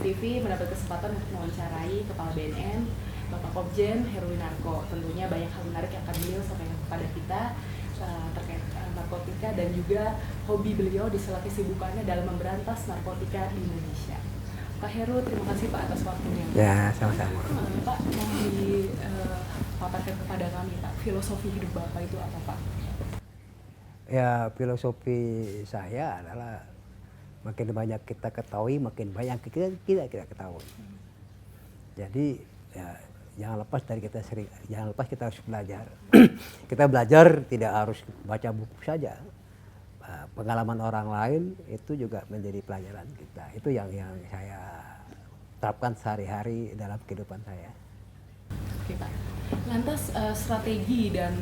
TV mendapat kesempatan untuk mewawancarai Kepala BNN, Bapak Komjen Heruwinarko. Tentunya banyak hal menarik yang akan beliau sampaikan kepada kita terkait narkotika dan juga hobi beliau di sela kesibukannya dalam memberantas narkotika di Indonesia. Pak Heru, terima kasih Pak atas waktunya. Ya, sama-sama. Pak, mau dipaparkan kepada kami Pak, filosofi hidup Bapak itu apa Pak? Ya, filosofi saya adalah makin banyak kita ketahui, makin banyak kita ketahui. Jadi ya, jangan lepas kita harus belajar. Kita belajar tidak harus baca buku saja. Pengalaman orang lain itu juga menjadi pelajaran kita. Itu yang saya terapkan sehari-hari dalam kehidupan saya. Oke Pak. Lantas strategi dan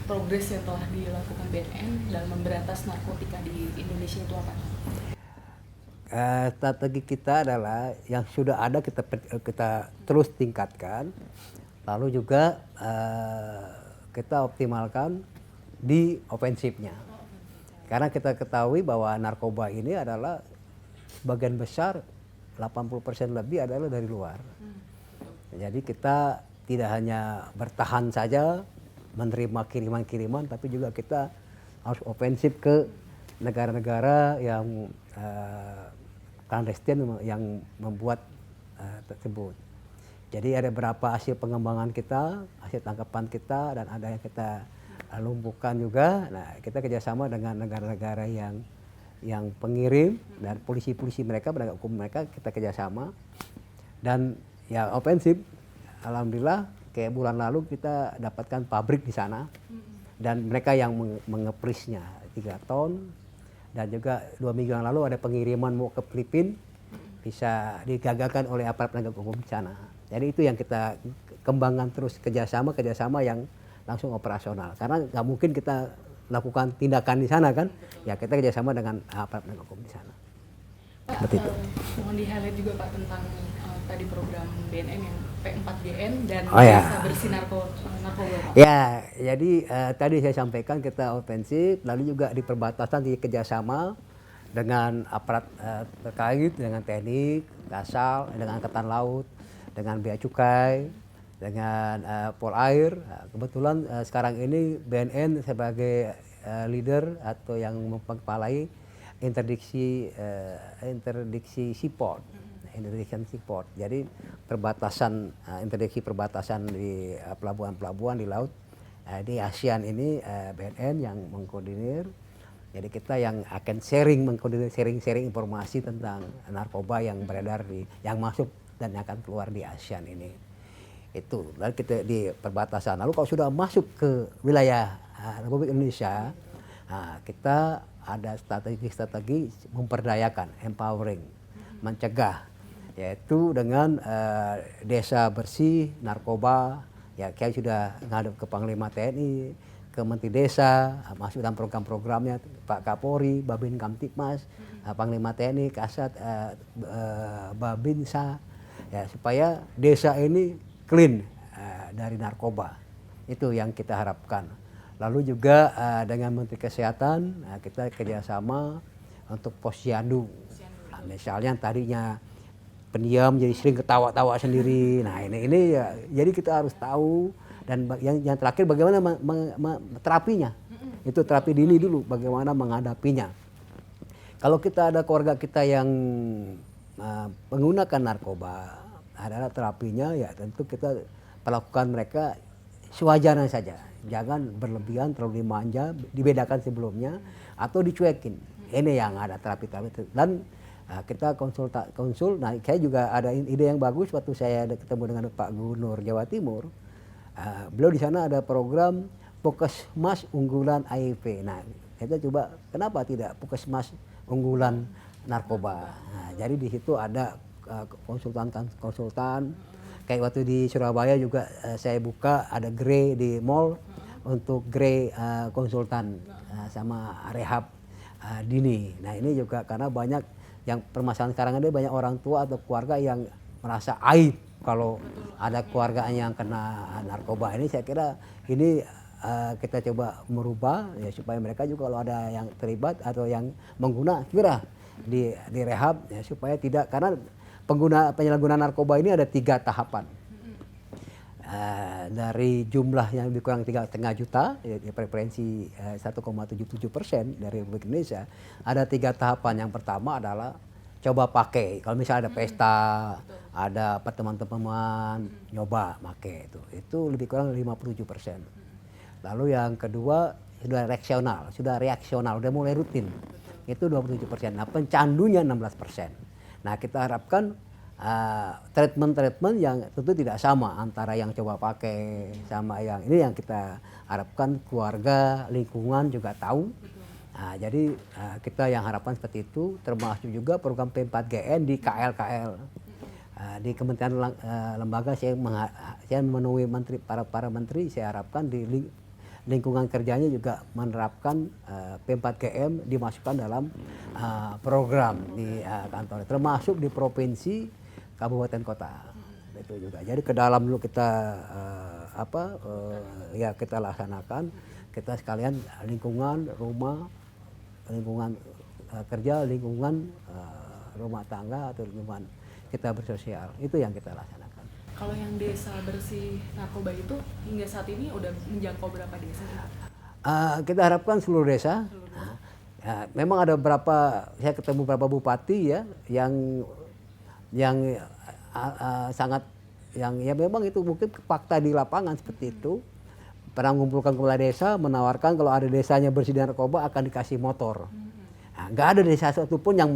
progres yang telah dilakukan BNN dalam memberantas narkotika di Indonesia itu apa? Strategi kita adalah yang sudah ada kita terus tingkatkan, lalu juga kita optimalkan di ofensifnya. Karena kita ketahui bahwa narkoba ini adalah sebagian besar 80% lebih adalah dari luar. Jadi kita tidak hanya bertahan saja menerima kiriman-kiriman, tapi juga kita harus ofensif ke negara-negara yang clandestine yang membuat tersebut. Jadi ada beberapa hasil pengembangan kita, hasil tangkapan kita, dan ada yang kita lumpuhkan juga. Nah, kita kerjasama dengan negara-negara yang pengirim dan polisi-polisi mereka, penegak hukum mereka, kita kerjasama. Dan ya ofensif, alhamdulillah kayak bulan lalu kita dapatkan pabrik di sana dan mereka yang mengeprisnya 3 ton, dan juga 2 minggu yang lalu ada pengiriman mau ke Filipina bisa digagalkan oleh aparat penegak hukum di sana. Jadi itu yang kita kembangkan terus, kerjasama yang langsung operasional, karena nggak mungkin kita lakukan tindakan di sana kan. Ya kita kerjasama dengan aparat penegak hukum di sana. Pak, mohon di-highlight juga Pak tentang tadi program BNN yang P4GN dan desa bersih narkoba Pak. Ya, jadi tadi saya sampaikan kita ofensif, lalu juga di perbatasan di kerjasama dengan aparat terkait, dengan TNI, Kasal, dengan Angkatan Laut, dengan Bea Cukai, dengan Polair. Kebetulan sekarang ini BNN sebagai leader atau yang mempelai interdiksi Seaport. Jadi perbatasan interdiksi perbatasan di pelabuhan-pelabuhan di laut di ASEAN ini BNN yang mengkoordinir. Jadi kita yang akan mengkoordinir sharing informasi tentang narkoba yang beredar yang masuk dan yang akan keluar di ASEAN ini. Itu lalu kita di perbatasan. Lalu kalau sudah masuk ke wilayah Republik Indonesia, kita ada strategi memperdayakan, empowering, mencegah, yaitu dengan desa bersih narkoba. Ya kayak sudah ngadep ke Panglima TNI, ke Menteri Desa, masuk dalam program-programnya Pak Kapolri, Babin Kamtipmas, Panglima TNI, Kasat, Babinsa, ya supaya desa ini clean dari narkoba. Itu yang kita harapkan. Lalu juga dengan Menteri Kesehatan kita kerjasama untuk posyandu. Nah, misalnya yang tadinya pendiam jadi sering ketawa-tawa sendiri. Nah ini ya, jadi kita harus tahu. Dan yang terakhir bagaimana terapinya. Itu terapi dini dulu, bagaimana menghadapinya. Kalau kita ada keluarga kita yang menggunakan narkoba, adalah terapinya ya tentu kita perlakukan mereka sewajarnya saja. Jangan berlebihan, terlalu dimanja, dibedakan sebelumnya atau dicuekin. Ini yang ada terapi-terapi. Dan kita konsul. Nah, saya juga ada ide yang bagus waktu saya ketemu dengan Pak Gubernur Jawa Timur. Beliau di sana ada program Puskesmas Unggulan HIV. Nah, kita coba kenapa tidak Puskesmas Unggulan Narkoba. Nah, jadi di situ ada konsultan. Kayak waktu di Surabaya juga saya buka ada Grey di mall untuk Grey konsultan sama rehab dini. Nah ini juga karena banyak yang permasalahan sekarang ini banyak orang tua atau keluarga yang merasa aib kalau ada keluarganya yang kena narkoba. Ini saya kira ini kita coba merubah ya supaya mereka juga kalau ada yang terlibat atau yang mengguna segera di rehab ya supaya tidak, karena penyalahgunaan narkoba ini ada 3 tahapan. Dari jumlah yang lebih kurang 3,5 juta, preferensi 1,77% dari Republik Indonesia, ada 3 tahapan. Yang pertama adalah coba pakai. Kalau misalnya ada pesta, ada teman-teman nyoba pakai itu lebih kurang 57%. Lalu yang kedua sudah reaksional, udah mulai rutin, itu 27%. Nah, pencandunya 16%. Nah, kita harapkan treatment yang tentu tidak sama antara yang coba pakai sama yang ini, yang kita harapkan keluarga, lingkungan juga tahu. Nah, jadi kita yang harapan seperti itu, termasuk juga program P4GN di KL. Di Kementerian Lembaga saya menemui para menteri, saya harapkan di lingkungan kerjanya juga menerapkan P4GM dimasukkan dalam program di kantor, termasuk di provinsi, kabupaten, kota. Itu juga. Jadi ke dalam dulu kita ya kita laksanakan, kita sekalian lingkungan rumah, lingkungan kerja, lingkungan rumah tangga atau lingkungan kita bersosial, itu yang kita laksanakan. Kalau yang desa bersih narkoba itu hingga saat ini udah menjangkau berapa desa? Kita harapkan seluruh desa. Ya, memang ada saya ketemu beberapa bupati ya yang sangat yang ya memang itu mungkin fakta di lapangan seperti itu. Pernah mengumpulkan kepala desa, menawarkan kalau ada desanya bersih dari narkoba akan dikasih motor. Nah, nggak ada desa satupun yang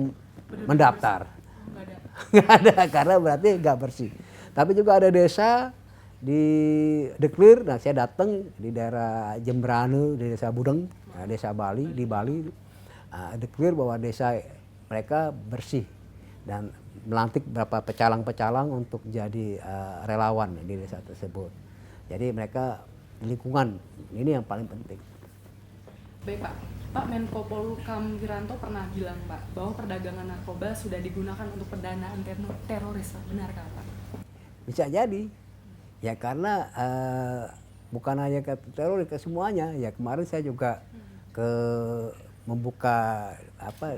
mendaftar. Nggak ada, karena berarti nggak bersih. Tapi juga ada desa di Deklir, nah saya datang di daerah Jembrane, di desa Budeng, desa Bali, di Bali. Deklir bahwa desa mereka bersih dan melantik beberapa pecalang-pecalang untuk jadi relawan di desa tersebut. Jadi mereka lingkungan ini yang paling penting. Baik Pak Menko Polhukam Wiranto pernah bilang Pak bahwa perdagangan narkoba sudah digunakan untuk pendanaan teroris, benarkah Pak? Bisa jadi, ya karena bukan hanya ke teroris, ke semuanya. Ya kemarin saya juga membuka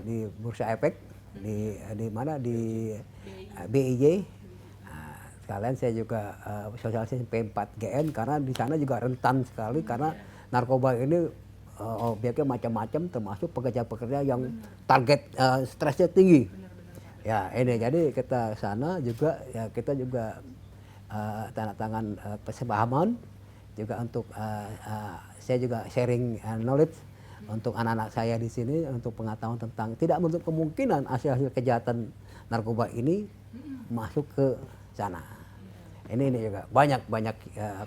di Bursa Efek di mana di BIJ. Sekalian saya juga sosialisasi P4GN karena di sana juga rentan sekali karena narkoba ini obyeknya macam-macam, termasuk pekerja-pekerja yang target stresnya tinggi. Ya ini jadi kita sana juga ya kita juga tanda tangan persepahaman juga untuk saya juga sharing knowledge untuk anak-anak saya di sini untuk pengetahuan tentang tidak menutup kemungkinan hasil-hasil kejahatan narkoba ini masuk ke sana. Ini juga banyak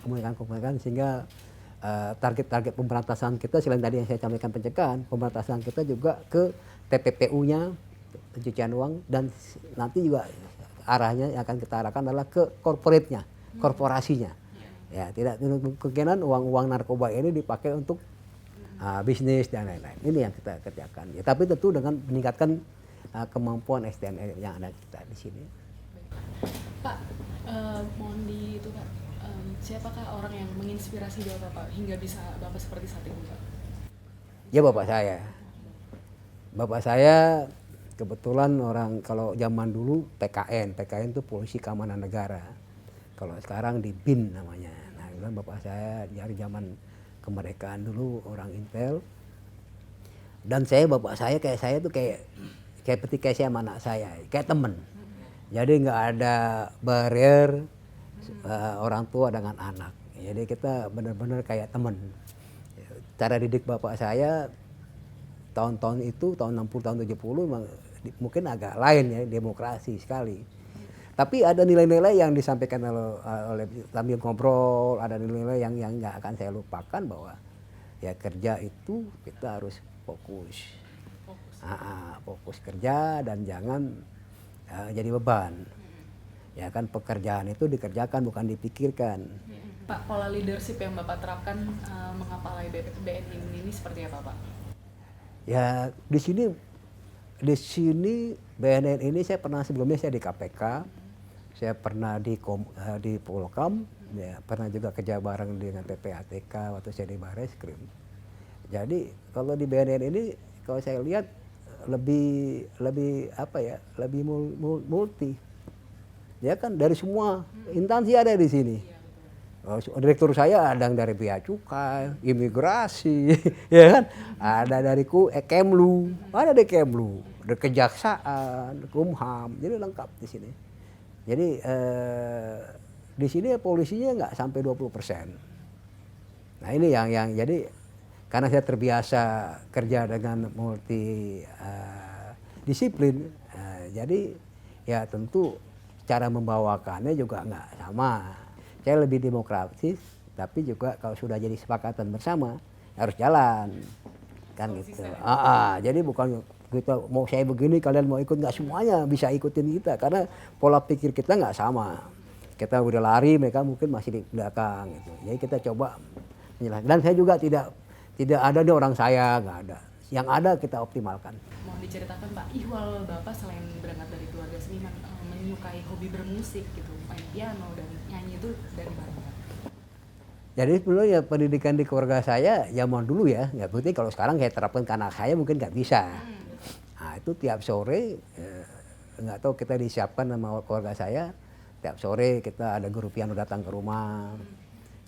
kemungkinan sehingga target-target pemberantasan kita selain tadi yang saya sampaikan pencegahan, pemberantasan kita juga ke TPPU-nya, pencucian uang, dan nanti juga arahnya yang akan kita arahkan adalah ke corporate-nya, korporasinya. Ya, tidak kemungkinan uang narkoba ini dipakai untuk bisnis dan lain-lain. Ini yang kita kerjakan. Ya, tapi tentu dengan meningkatkan kemampuan SDM yang ada kita di sini. Pak, mohon Pak, siapakah orang yang menginspirasi Bapak hingga bisa Bapak seperti saat ini Pak? Ya bapak saya. Bapak saya kebetulan orang kalau zaman dulu PKN itu Polisi Keamanan Negara. Kalau sekarang di BIN namanya. Nah, bapak saya dari zaman kemerdekaan dulu orang Intel. Dan bapak saya kayak saya tuh kayak seperti saya sama anak saya, kayak temen. Jadi nggak ada barrier orang tua dengan anak. Jadi kita benar-benar kayak teman. Cara didik bapak saya tahun-tahun itu, tahun 60, tahun 70 mungkin agak lain ya, demokrasi sekali. Tapi ada nilai-nilai yang disampaikan oleh sambil ngobrol, ada nilai-nilai yang nggak akan saya lupakan bahwa ya kerja itu kita harus fokus. Fokus kerja dan jangan jadi beban. Ya kan pekerjaan itu dikerjakan bukan dipikirkan. Pak, pola leadership yang Bapak terapkan mengapalai BNN ini seperti apa Pak? Ya di sini BNN ini saya pernah sebelumnya saya di KPK, saya pernah di Polhukam, ya, pernah juga kerja bareng dengan PPATK waktu saya di Barreskrim. Jadi kalau di BNN ini kalau saya lihat lebih multi. Ya kan dari semua instansi ada di sini. Direktur saya ada yang dari bea cukai, imigrasi, ya kan? Ada dari Kemlu, ada dari Kemlu, dari kejaksaan, Kumham, jadi lengkap di sini. Jadi di sini polisinya nggak sampai 20%. Nah ini yang jadi karena saya terbiasa kerja dengan multi disiplin, jadi ya tentu cara membawakannya juga nggak sama. Saya lebih demokratis, tapi juga kalau sudah jadi sepakatan bersama harus jalan, kan gitu. Jadi bukan kita mau saya begini kalian mau ikut, nggak semuanya bisa ikutin kita karena pola pikir kita nggak sama. Kita udah lari, mereka mungkin masih di belakang gitu. Jadi kita coba menjelaskan. Dan saya juga tidak ada nih orang saya, nggak ada. Yang ada kita optimalkan. Mau diceritakan Pak, ihwal Bapak selain berangkat dari keluarga seniman, menyukai hobi bermusik gitu, main piano dan nyanyi itu dari mana Pak? Jadi sebenarnya pendidikan di keluarga saya zaman dulu ya, nggak berarti kalau sekarang saya terapkan ke anak saya mungkin nggak bisa. Nah itu tiap sore, nggak tahu kita disiapkan sama keluarga saya, tiap sore kita ada guru piano datang ke rumah,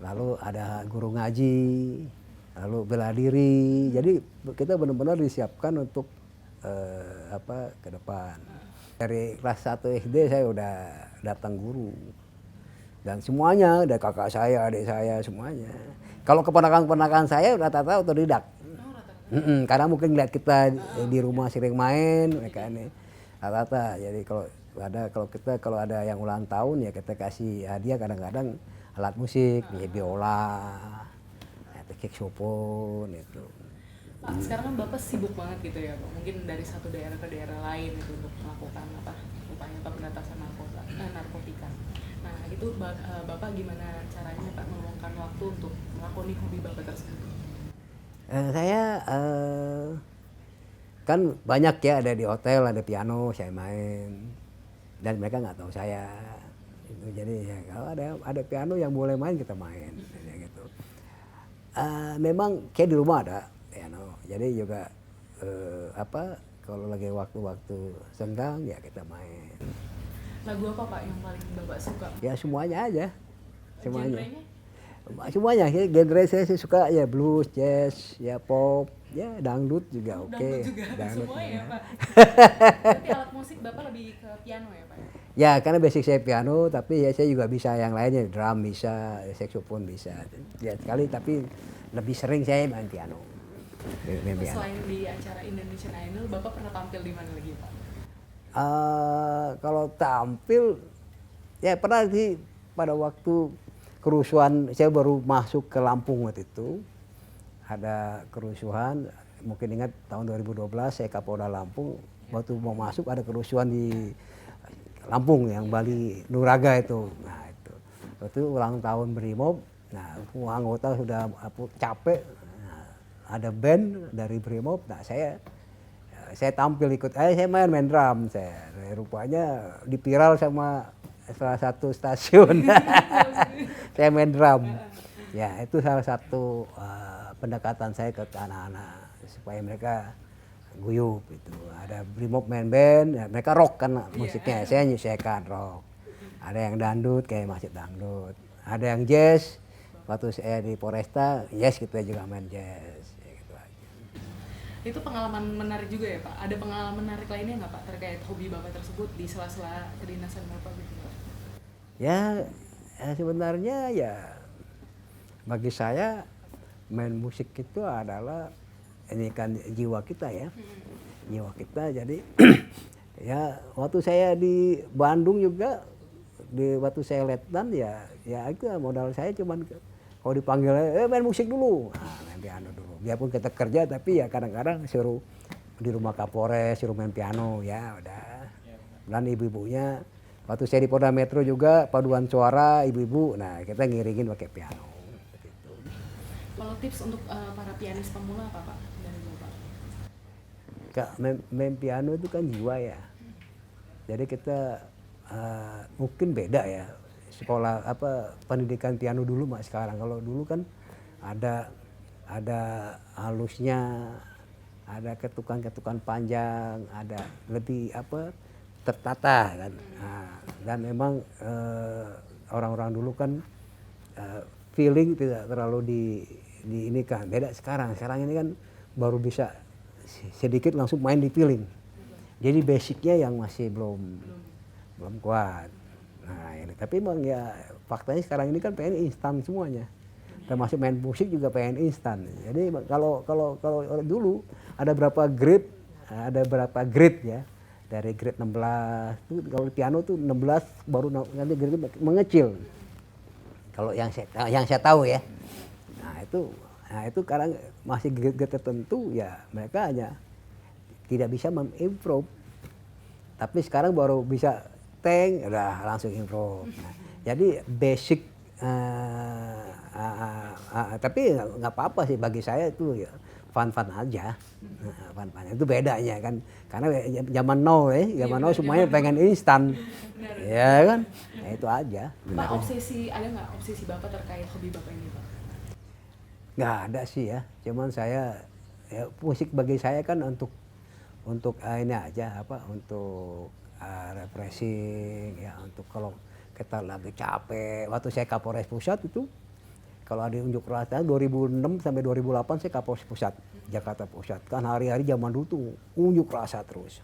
lalu ada guru ngaji, lalu bela diri. Jadi kita benar-benar disiapkan untuk ke depan. Dari kelas 1 SD saya udah datang guru. Dan semuanya, ada kakak saya, adik saya, semuanya. Kalau keponakan-keponakan saya rata-rata otodidak. Karena mungkin lihat kita di rumah sering main, mereka ini rata-rata. Jadi kalau ada yang ulang tahun ya kita kasih hadiah kadang-kadang alat musik, biola, saxophone itu. Pak, sekarang kan Bapak sibuk banget gitu ya Pak, mungkin dari satu daerah ke daerah lain itu untuk melakukan upaya pemberantasan narkotika. Nah itu Bapak gimana caranya Pak meluangkan waktu untuk melakoni hobi Bapak tersebut? Saya kan banyak ya, ada di hotel, ada piano, saya main. Dan mereka nggak tahu saya. Jadi ya, kalau ada piano yang boleh main kita main. Gitu. Memang kayak di rumah ada piano. Jadi juga kalau lagi waktu-waktu senggang ya kita main. Lagu apa Pak yang paling Bapak suka? Ya semuanya aja. Semuanya. Genrenya? Semuanya, genre saya sih suka ya blues, jazz, ya pop, ya dangdut juga oke. Dangdut juga, Dangdut semua ya juga. Pak? Berarti alat musik Bapak lebih ke piano ya Pak? Ya karena basic saya piano, tapi ya saya juga bisa yang lainnya, drum bisa, saxophone bisa. Ya sekali, tapi lebih sering saya main piano. Main piano. Selain di acara Indonesian Idol, Bapak pernah tampil di mana lagi Pak? Kalau tampil, ya pernah sih pada waktu kerusuhan, saya baru masuk ke Lampung waktu itu, ada kerusuhan, mungkin ingat tahun 2012 saya Kapolda Lampung, waktu mau masuk ada kerusuhan di Lampung yang Bali Nuraga itu. Nah itu ulang tahun Brimob, nah anggota sudah capek, nah, ada band dari Brimob, nah saya tampil ikut, saya main drum, saya rupanya dipiral sama salah satu stasiun. Saya main drum. Ya itu salah satu pendekatan saya ke anak-anak supaya mereka guyup itu. Ada Brimob main band, ya, mereka rock kan musiknya. Saya nyesuaikan rock. Ada yang dangdut kayak Masjid Dangdut. Ada yang jazz. Waktu saya di Poresta, yes kita juga main jazz. Ya, gitu aja. Itu pengalaman menarik juga ya Pak? Ada pengalaman menarik lainnya nggak Pak terkait hobi Bapak tersebut di sela-sela kedinasan Bapak gitu Pak? Ya sebenarnya ya bagi saya main musik itu adalah ini kan jiwa kita ya, jiwa kita. Jadi ya waktu saya di Bandung juga, waktu saya letnan ya itu modal saya cuman kalau dipanggil main musik dulu, main piano dulu. Biarpun kita kerja tapi ya kadang-kadang suruh di rumah Kapolres suruh main piano ya udah. Dan ibu-ibunya waktu saya di Polda Metro juga paduan suara ibu-ibu, nah kita ngiringin pakai piano. Gitu. Kalau tips untuk para pianis pemula apa Pak dari Bapak? Main piano itu kan jiwa ya. Jadi kita mungkin beda ya sekolah pendidikan piano dulu mas sekarang. Kalau dulu kan ada halusnya, ada ketukan-ketukan panjang, ada lebih tertata kan. dan memang orang-orang dulu kan feeling tidak terlalu di ini kan, beda sekarang ini kan baru bisa sedikit langsung main di feeling, jadi basicnya yang masih belum kuat. Nah ini tapi memang ya faktanya sekarang ini kan pengen instan semuanya, termasuk main musik juga pengen instan. Jadi kalau dulu ada berapa grade ya, dari grade 16 itu kalau piano tuh 16 baru nanti grade mengecil. Kalau yang saya tahu ya. Nah itu sekarang masih grade tertentu ya mereka hanya tidak bisa mengimprove. Tapi sekarang baru bisa udah langsung improve. Nah, jadi basic tapi nggak apa-apa sih bagi saya itu ya fun aja. Fun itu bedanya kan, karena zaman now semuanya pengen instan, ya kan, ya itu aja. Pak, ada nggak obsesi Bapak terkait hobi Bapak ini, Pak? Nggak ada sih ya, cuman saya ya, musik bagi saya kan untuk ini aja untuk refreshing ya, untuk kalau kita lagi capek. Waktu saya Kapolres Pusat itu kalau ada unjuk rasa 2006 sampai 2008 saya Kapolres Pusat Jakarta Pusat, kan hari-hari zaman dulu tuh unjuk rasa terus,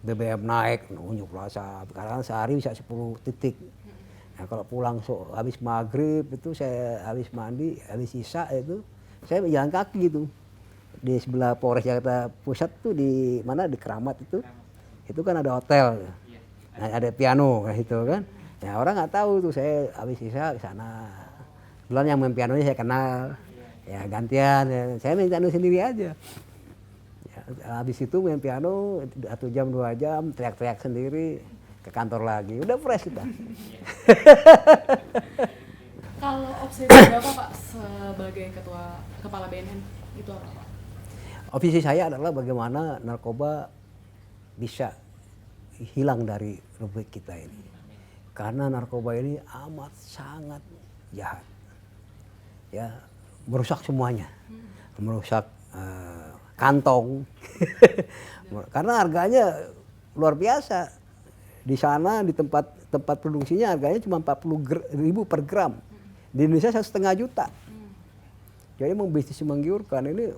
BBM naik unjuk rasa, sekarang sehari bisa 10 titik. Nah kalau pulang habis maghrib itu saya habis mandi, habis isya itu saya jalan kaki gitu di sebelah Polres Jakarta Pusat tuh di mana, di Keramat itu kan ada hotel, nah, ada piano gitu kan. Ya orang nggak tahu tuh saya habis isya ke sana. Kebetulan yang main pianonya saya kenal, ya gantian, ya. Saya main piano sendiri aja. Ya, habis itu main piano 1 jam 2 jam teriak-teriak sendiri, ke kantor lagi, udah fresh kita. Kalau obsesi Bapak Pak sebagai kepala BNN itu apa Pak? Obsesi saya adalah bagaimana narkoba bisa hilang dari republik kita ini. Karena narkoba ini amat sangat jahat. Ya, merusak semuanya. Merusak kantong. Karena harganya luar biasa. Di sana di tempat produksinya harganya cuma 40.000 per gram. Di Indonesia 1,5 juta. Jadi bisnis menggiurkan ini.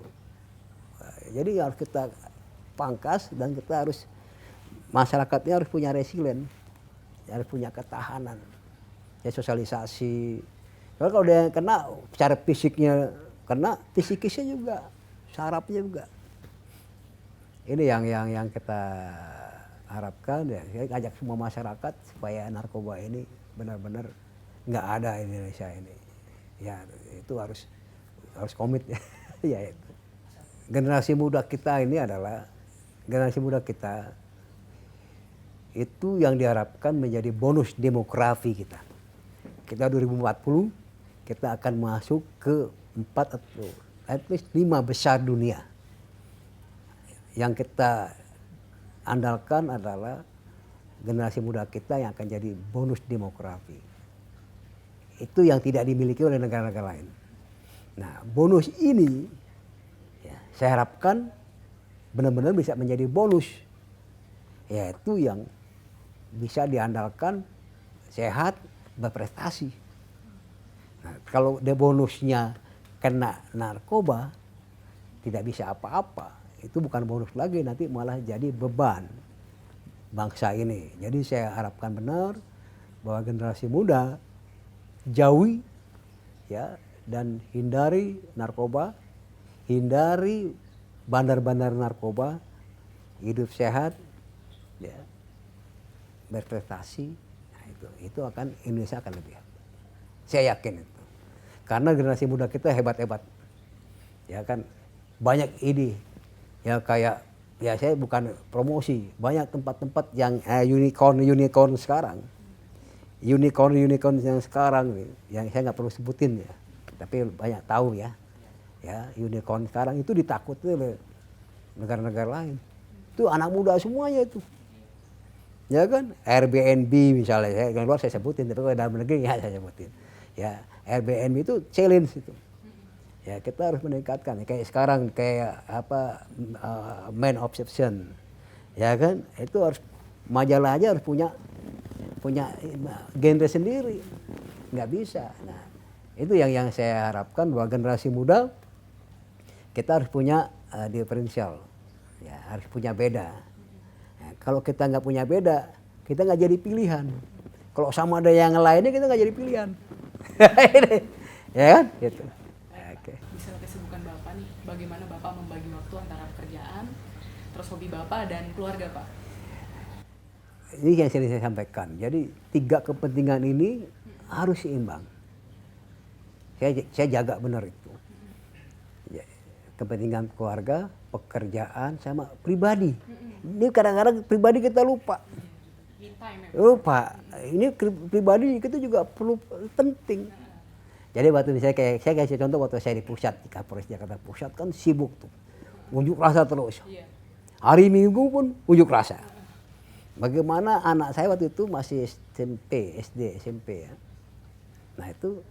Jadi harus kita pangkas dan kita harus, masyarakatnya harus punya resilien, harus punya ketahanan, ya sosialisasi. Kalau dia kena secara fisiknya kena, psikisnya juga, sarafnya juga. Ini yang kita harapkan ya, saya ajak semua masyarakat supaya narkoba ini benar-benar nggak ada di Indonesia ini. Ya itu harus komit ya. Ya itu. Generasi muda kita ini adalah generasi muda kita itu yang diharapkan menjadi bonus demografi kita. Kita 2040 kita akan masuk ke 4 atau at least 5 besar dunia. Yang kita andalkan adalah generasi muda kita yang akan jadi bonus demografi. Itu yang tidak dimiliki oleh negara-negara lain. Nah, bonus ini ya, saya harapkan benar-benar bisa menjadi bonus, yaitu yang bisa diandalkan, sehat, berprestasi. Nah, kalau dia bonusnya kena narkoba, tidak bisa apa-apa, itu bukan bonus lagi, nanti malah jadi beban bangsa ini. Jadi saya harapkan benar bahwa generasi muda jauhi ya, dan hindari narkoba, hindari bandar-bandar narkoba, hidup sehat, ya, berprestasi. Nah, itu akan Indonesia akan lebih. Saya yakin itu. Karena generasi muda kita hebat-hebat. Ya kan, banyak ide. Ya kayak, ya saya bukan promosi, banyak tempat-tempat yang unicorn sekarang. Unicorn yang sekarang nih, yang saya nggak perlu sebutin ya. Tapi banyak tahu ya. Ya, unicorn sekarang itu ditakuti oleh negara-negara lain. Itu anak muda semuanya itu. Ya kan, Airbnb misalnya, yang luar saya sebutin, tapi kalau dalam negeri ya saya sebutin. Ya, Airbnb itu challenge itu. Ya, kita harus meningkatkan. Kayak sekarang kayak apa, man obsession. Ya kan, itu harus majalah aja harus punya punya genre sendiri, nggak bisa. Nah, itu yang saya harapkan bahwa generasi muda kita harus punya diferensial, ya, harus punya beda. Nah, kalau kita nggak punya beda, kita nggak jadi pilihan. Kalau sama ada yang lainnya kita nggak jadi pilihan. Ya kan? Gitu. Oke. Bisa kesibukan Bapak nih, bagaimana Bapak membagi waktu antara pekerjaan, terus hobi Bapak dan keluarga Pak? Ini yang sering saya sampaikan. Jadi 3 kepentingan ini harus seimbang. Saya jaga benar itu. Ya, kepentingan keluarga, pekerjaan, sama pribadi. Ini kadang-kadang pribadi kita lupa. Lupa. Ini pribadi kita juga perlu penting. Jadi waktu saya kasih contoh waktu saya di pusat, di Kapolres Jakarta Pusat kan sibuk tuh. Unjuk rasa terus. Hari Minggu pun unjuk rasa. Bagaimana anak saya waktu itu masih SD, SMP ya. Nah itu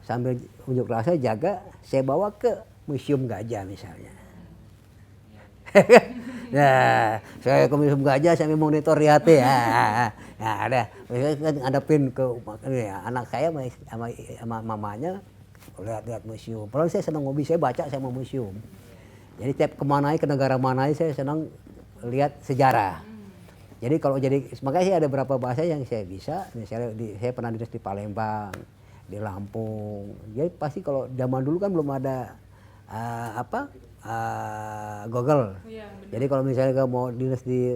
sambil unjuk rasa jaga, saya bawa ke Museum Gajah misalnya. Nah, saya ke Museum Gajah sambil monitor Riate ya. Nah, ada pin ke ya, anak saya sama mamanya lihat museum. Padahal saya senang hobi, saya baca sama museum. Jadi tiap kemana ke negara mana saya senang lihat sejarah. Jadi makanya saya ada beberapa bahasa yang saya bisa. Misalnya saya pernah dinas di Palembang, di Lampung. Jadi pasti kalau zaman dulu kan belum ada Google. Jadi kalau misalnya mau dinas di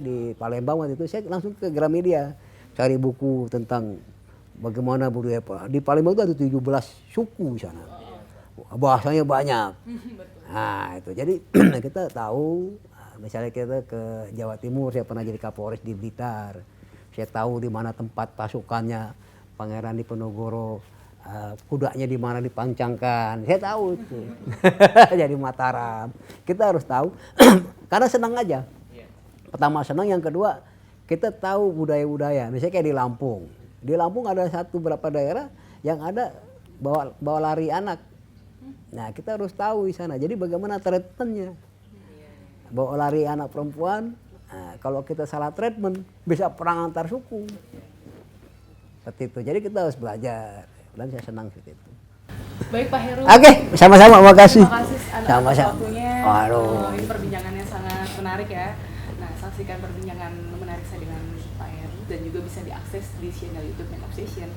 di Palembang waktu itu saya langsung ke Gramedia cari buku tentang bagaimana budaya di Palembang itu ada 17 suku di sana. Bahasanya banyak. Nah, itu. Jadi kita tahu misalnya kita ke Jawa Timur, saya pernah jadi Kapolres di Blitar. Saya tahu di mana tempat pasukannya Pangeran Diponegoro, kudanya di mana dipancangkan. Saya tahu itu. Jadi Mataram. Kita harus tahu karena senang aja. Pertama senang, yang kedua kita tahu budaya-budaya. Misalnya kayak di Lampung. Di Lampung ada beberapa daerah yang ada bawa lari anak. Nah, kita harus tahu di sana. Jadi bagaimana treatmentnya. Bawa lari anak perempuan, nah, kalau kita salah treatment bisa perang antar suku. Seperti itu. Jadi kita harus belajar. Dan saya senang seperti itu. Baik Pak Heru. Oke, sama-sama, makasih. Terima kasih atas waktunya. Ini perbincangannya sangat menarik ya. Nah, saksikan perbincangan menarik saya dengan Pak Heru dan juga bisa diakses di channel YouTube Man Obsession.